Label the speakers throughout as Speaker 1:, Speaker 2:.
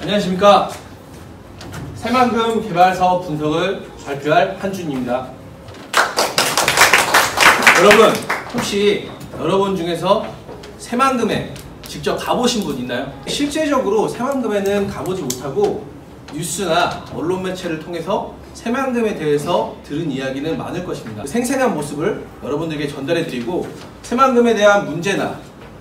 Speaker 1: 안녕하십니까. 새만금 개발사업 분석을 발표할 한준입니다. 여러분, 혹시 여러분 중에서 새만금에 직접 가보신 분 있나요? 실제적으로 새만금에는 가보지 못하고 뉴스나 언론 매체를 통해서 새만금에 대해서 들은 이야기는 많을 것입니다. 생생한 모습을 여러분들에게 전달해드리고 새만금에 대한 문제나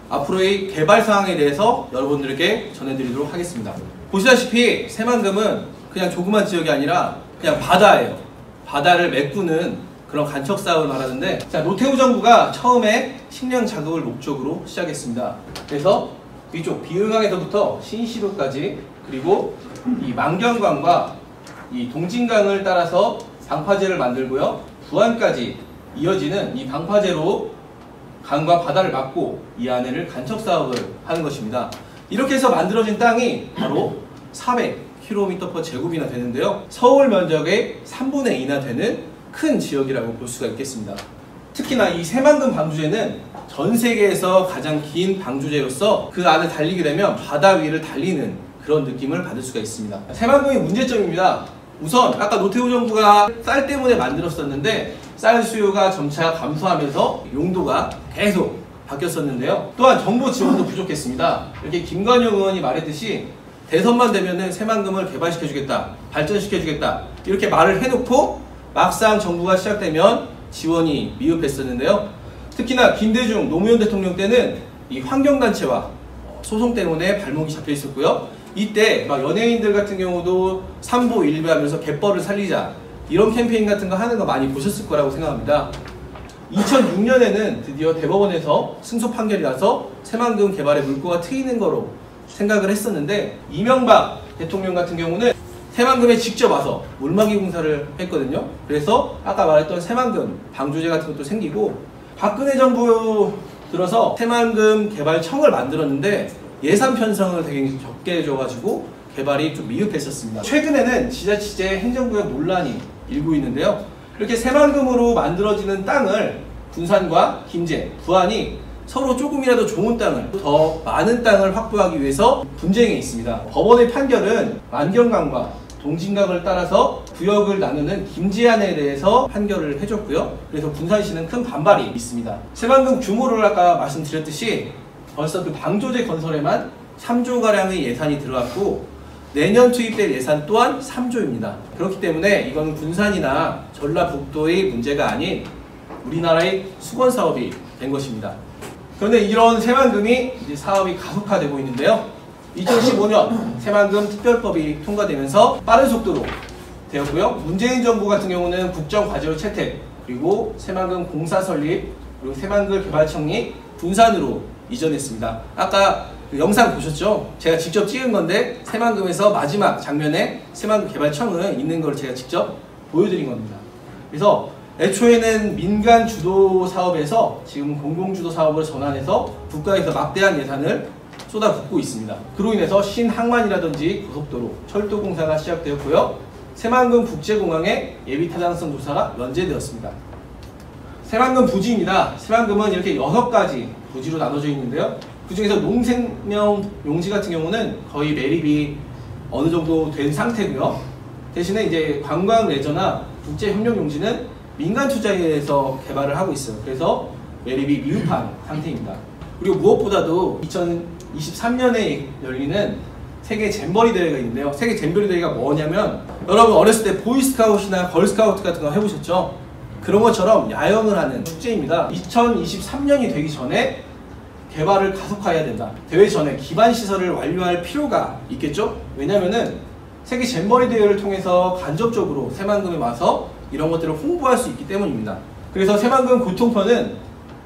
Speaker 1: 앞으로의 개발 상황에 대해서 여러분들에게 전해드리도록 하겠습니다. 보시다시피 새만금은 그냥 조그만 지역이 아니라 그냥 바다예요. 바다를 메꾸는 그런 간척 사업을 말하는데, 자, 노태우 정부가 처음에 식량 자극을 목적으로 시작했습니다. 그래서 이쪽 비흥항에서부터 신시루까지, 그리고 이 만경강과 이 동진강을 따라서 방파제를 만들고요, 부안까지 이어지는 이 방파제로 강과 바다를 막고 이 안에를 간척 사업을 하는 것입니다. 이렇게 해서 만들어진 땅이 바로 400km/제곱이나 되는데요, 서울 면적의 3분의 2나 되는 큰 지역이라고 볼 수가 있겠습니다. 특히나 이 새만금 방조제는 전 세계에서 가장 긴 방조제로서 그 안을 달리게 되면 바다 위를 달리는 그런 느낌을 받을 수가 있습니다. 새만금의 문제점입니다. 우선 아까 노태우 정부가 쌀 때문에 만들었었는데 쌀 수요가 점차 감소하면서 용도가 계속 바뀌었었는데요. 또한 정부 지원도 부족했습니다. 이렇게 김관영 의원이 말했듯이 대선만 되면은 새만금을 개발시켜주겠다, 발전시켜주겠다, 이렇게 말을 해놓고 막상 정부가 시작되면 지원이 미흡했었는데요. 특히나 김대중 노무현 대통령 때는 이 환경단체와 소송 때문에 발목이 잡혀 있었고요. 이때 막 연예인들 같은 경우도 삼보 일배하면서 갯벌을 살리자, 이런 캠페인 같은 거 하는 거 많이 보셨을 거라고 생각합니다. 2006년에는 드디어 대법원에서 승소 판결이 나서 새만금 개발에 물꼬가 트이는 거로 생각을 했었는데, 이명박 대통령 같은 경우는 새만금에 직접 와서 물막이 공사를 했거든요. 그래서 아까 말했던 새만금 방조제 같은 것도 생기고, 박근혜 정부 들어서 새만금 개발청을 만들었는데 예산 편성을 되게 적게 해줘가지고 개발이 좀 미흡했었습니다. 최근에는 지자체제 행정구역 논란이 일고 있는데요, 이렇게 새만금으로 만들어지는 땅을 군산과 김제, 부안이 서로 조금이라도 좋은 땅을, 더 많은 땅을 확보하기 위해서 분쟁에 있습니다. 법원의 판결은 만경강과 동진강을 따라서 구역을 나누는 김제안에 대해서 판결을 해줬고요. 그래서 군산시는 큰 반발이 있습니다. 새만금 규모를 아까 말씀드렸듯이 벌써 그 방조제 건설에만 3조가량의 예산이 들어갔고, 내년 투입될 예산 또한 3조입니다. 그렇기 때문에 이건 군산이나 전라북도의 문제가 아닌 우리나라의 수건 사업이 된 것입니다. 그런데 이런 새만금이 이제 사업이 가속화되고 있는데요, 2015년 새만금 특별법이 통과되면서 빠른 속도로 되었고요. 문재인 정부 같은 경우는 국정과제로 채택, 그리고 새만금 공사 설립, 그리고 새만금 개발 청리 군산으로 이전했습니다. 아까 그 영상 보셨죠? 제가 직접 찍은 건데 새만금에서 마지막 장면에 새만금 개발청은 있는 걸 제가 직접 보여드린 겁니다. 그래서 애초에는 민간 주도 사업에서 지금 공공주도 사업으로 전환해서 국가에서 막대한 예산을 쏟아붓고 있습니다. 그로 인해서 신항만이라든지 고속도로, 철도 공사가 시작되었고요, 새만금 국제공항의 예비 타당성 조사가 연재되었습니다. 새만금 부지입니다. 새만금은 이렇게 6가지 부지로 나눠져 있는데요, 그 중에서 농생명 용지 같은 경우는 거의 매립이 어느 정도 된 상태고요. 대신에 이제 관광 레저나 국제협력 용지는 민간 투자에 의해서 개발을 하고 있어요. 그래서 매립이 미흡한 상태입니다. 그리고 무엇보다도 2023년에 열리는 세계 잼버리 대회가 있는데요, 세계 잼버리 대회가 뭐냐면, 여러분 어렸을 때 보이스카웃이나 걸스카우트 같은 거 해보셨죠? 그런 것처럼 야영을 하는 축제입니다. 2023년이 되기 전에 개발을 가속화해야 된다. 대회 전에 기반 시설을 완료할 필요가 있겠죠? 왜냐면은 세계 잼버리 대회를 통해서 간접적으로 새만금에 와서 이런 것들을 홍보할 수 있기 때문입니다. 그래서 새만금 교통편은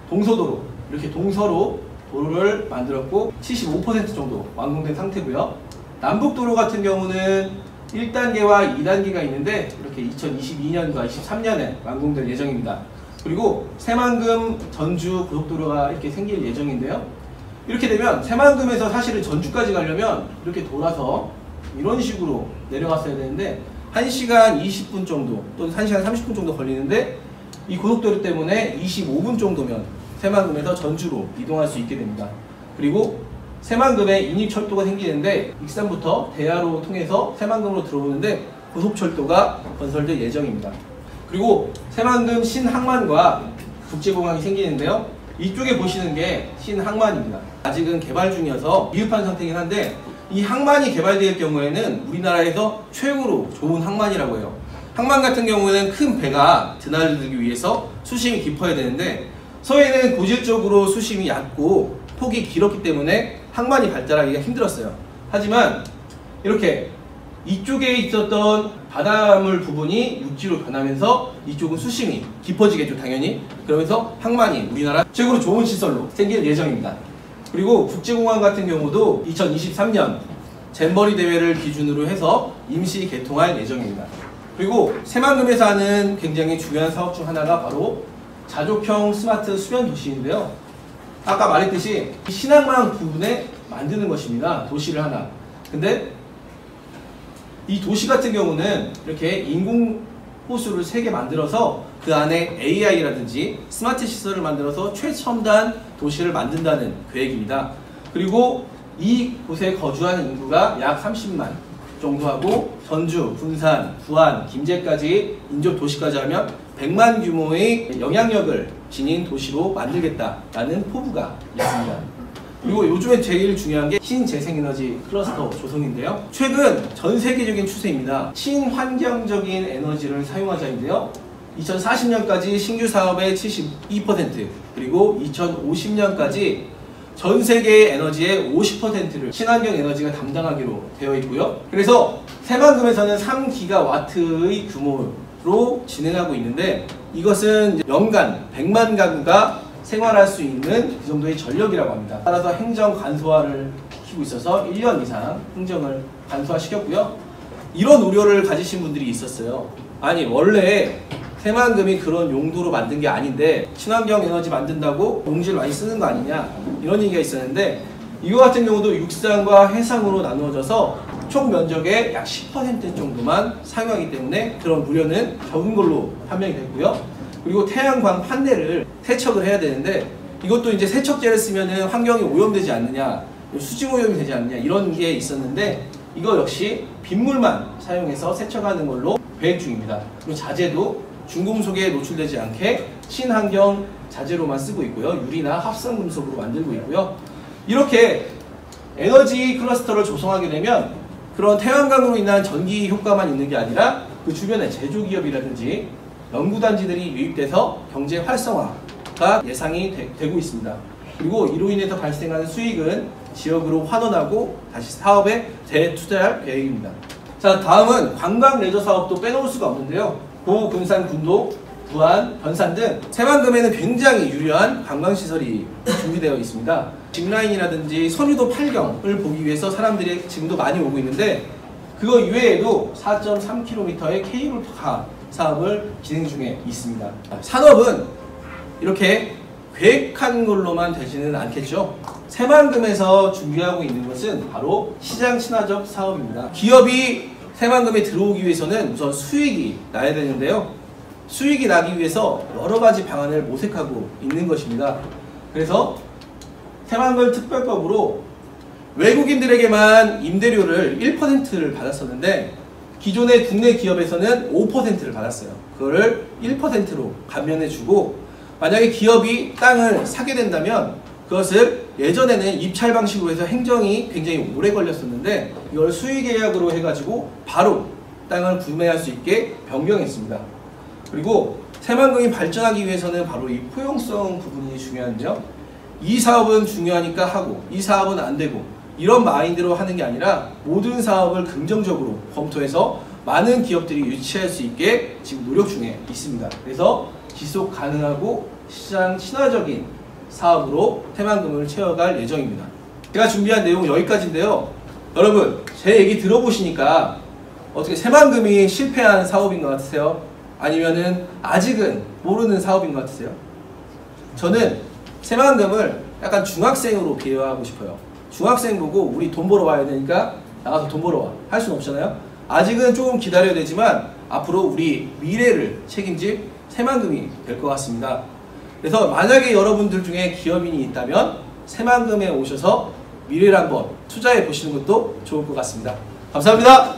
Speaker 1: 동서도로, 이렇게 동서로 도로를 만들었고 75% 정도 완공된 상태고요. 남북도로 같은 경우는 1단계와 2단계가 있는데 이렇게 2022년과 23년에 완공될 예정입니다. 그리고 새만금 전주 고속도로가 이렇게 생길 예정인데요, 이렇게 되면 새만금에서 사실은 전주까지 가려면 이렇게 돌아서 이런 식으로 내려갔어야 되는데 1시간 20분 정도 또는 1시간 30분 정도 걸리는데, 이 고속도로 때문에 25분 정도면 새만금에서 전주로 이동할 수 있게 됩니다. 그리고 새만금에 인입철도가 생기는데 익산부터 대야로 통해서 새만금으로 들어오는데 고속철도가 건설될 예정입니다. 그리고 새만금 신항만과 국제공항이 생기는데요. 이쪽에 보시는 게 신항만입니다. 아직은 개발 중이어서 미흡한 상태이긴 한데 이 항만이 개발될 경우에는 우리나라에서 최고로 좋은 항만이라고 해요. 항만 같은 경우에는 큰 배가 드나들기 위해서 수심이 깊어야 되는데 서해는 고질적으로 수심이 얕고 폭이 길었기 때문에 항만이 발달하기가 힘들었어요. 하지만 이렇게 이쪽에 있었던 바닷물 부분이 육지로 변하면서 이쪽은 수심이 깊어지겠죠, 당연히. 그러면서 항만이 우리나라 최고로 좋은 시설로 생길 예정입니다. 그리고 국제공항 같은 경우도 2023년 잼버리 대회를 기준으로 해서 임시 개통할 예정입니다. 그리고 새만금에서 하는 굉장히 중요한 사업 중 하나가 바로 자족형 스마트 수변 도시인데요. 아까 말했듯이 신항만 부분에 만드는 것입니다. 도시를 하나. 근데 이 도시 같은 경우는 이렇게 인공 호수를 3개 만들어서 그 안에 AI라든지 스마트 시설을 만들어서 최첨단 도시를 만든다는 계획입니다. 그리고 이곳에 거주하는 인구가 약 30만 정도 하고 전주, 군산, 부안, 김제까지 인접 도시까지 하면 100만 규모의 영향력을 지닌 도시로 만들겠다라는 포부가 있습니다. 그리고 요즘에 제일 중요한 게 신재생에너지 클러스터 조성인데요. 최근 전 세계적인 추세입니다. 친환경적인 에너지를 사용하자인데요. 2040년까지 신규 사업의 72% 그리고 2050년까지 전 세계의 에너지의 50%를 친환경 에너지가 담당하기로 되어 있고요. 그래서 새만금에서는 3기가와트의 규모로 진행하고 있는데 이것은 연간 100만 가구가 생활할 수 있는 그 정도의 전력이라고 합니다. 따라서 행정 간소화를 시키고 있어서 1년 이상 행정을 간소화시켰고요. 이런 우려를 가지신 분들이 있었어요. 아니 원래 새만금이 그런 용도로 만든 게 아닌데 친환경 에너지 만든다고 용지를 많이 쓰는 거 아니냐 이런 얘기가 있었는데 이거 같은 경우도 육상과 해상으로 나누어져서 총 면적의 약 10% 정도만 사용하기 때문에 그런 우려는 적은 걸로 판명이 됐고요. 그리고 태양광 판넬을 세척을 해야 되는데 이것도 이제 세척제를 쓰면은 환경이 오염되지 않느냐, 수증 오염이 되지 않느냐 이런 게 있었는데 이거 역시 빗물만 사용해서 세척하는 걸로 계획 중입니다. 그리고 자재도 중금속에 노출되지 않게 친환경 자재로만 쓰고 있고요. 유리나 합성금속으로 만들고 있고요. 이렇게 에너지 클러스터를 조성하게 되면 그런 태양광으로 인한 전기 효과만 있는 게 아니라 그 주변에 제조기업이라든지 연구단지들이 유입돼서 경제 활성화가 예상이 되고 있습니다. 그리고 이로 인해서 발생하는 수익은 지역으로 환원하고 다시 사업에 재투자할 계획입니다. 자, 다음은 관광 레저 사업도 빼놓을 수가 없는데요. 고, 군산, 군도, 부안, 변산 등 새만금에는 굉장히 유려한 관광시설이 준비되어 있습니다. 짚라인이라든지 선유도 8경을 보기 위해서 사람들이 지금도 많이 오고 있는데 그거 이외에도 4.3km의 케이블카 사업을 진행 중에 있습니다. 산업은 이렇게 계획한 걸로만 되지는 않겠죠. 새만금에서 준비하고 있는 것은 바로 시장 친화적 사업입니다. 기업이 새만금에 들어오기 위해서는 우선 수익이 나야 되는데요. 수익이 나기 위해서 여러 가지 방안을 모색하고 있는 것입니다. 그래서 새만금 특별법으로 외국인들에게만 임대료를 1%를 받았었는데 기존의 국내 기업에서는 5%를 받았어요. 그거를 1%로 감면해주고 만약에 기업이 땅을 사게 된다면 그것을 예전에는 입찰 방식으로 해서 행정이 굉장히 오래 걸렸었는데 이걸 수의계약으로 해가지고 바로 땅을 구매할 수 있게 변경했습니다. 그리고 새만금이 발전하기 위해서는 바로 이 포용성 부분이 중요한데요. 이 사업은 중요하니까 하고 이 사업은 안 되고 이런 마인드로 하는 게 아니라 모든 사업을 긍정적으로 검토해서 많은 기업들이 유치할 수 있게 지금 노력 중에 있습니다. 그래서 지속 가능하고 시장 친화적인 사업으로 새만금을 채워갈 예정입니다. 제가 준비한 내용은 여기까지인데요. 여러분 제 얘기 들어보시니까 어떻게 새만금이 실패한 사업인 것 같으세요? 아니면은 아직은 모르는 사업인 것 같으세요? 저는 새만금을 약간 중학생으로 비유하고 싶어요. 중학생 보고 우리 돈 벌어 와야 되니까 나가서 돈 벌어 와. 할 수는 없잖아요. 아직은 조금 기다려야 되지만 앞으로 우리 미래를 책임질 새만금이 될 것 같습니다. 그래서 만약에 여러분들 중에 기업인이 있다면 새만금에 오셔서 미래를 한번 투자해 보시는 것도 좋을 것 같습니다. 감사합니다.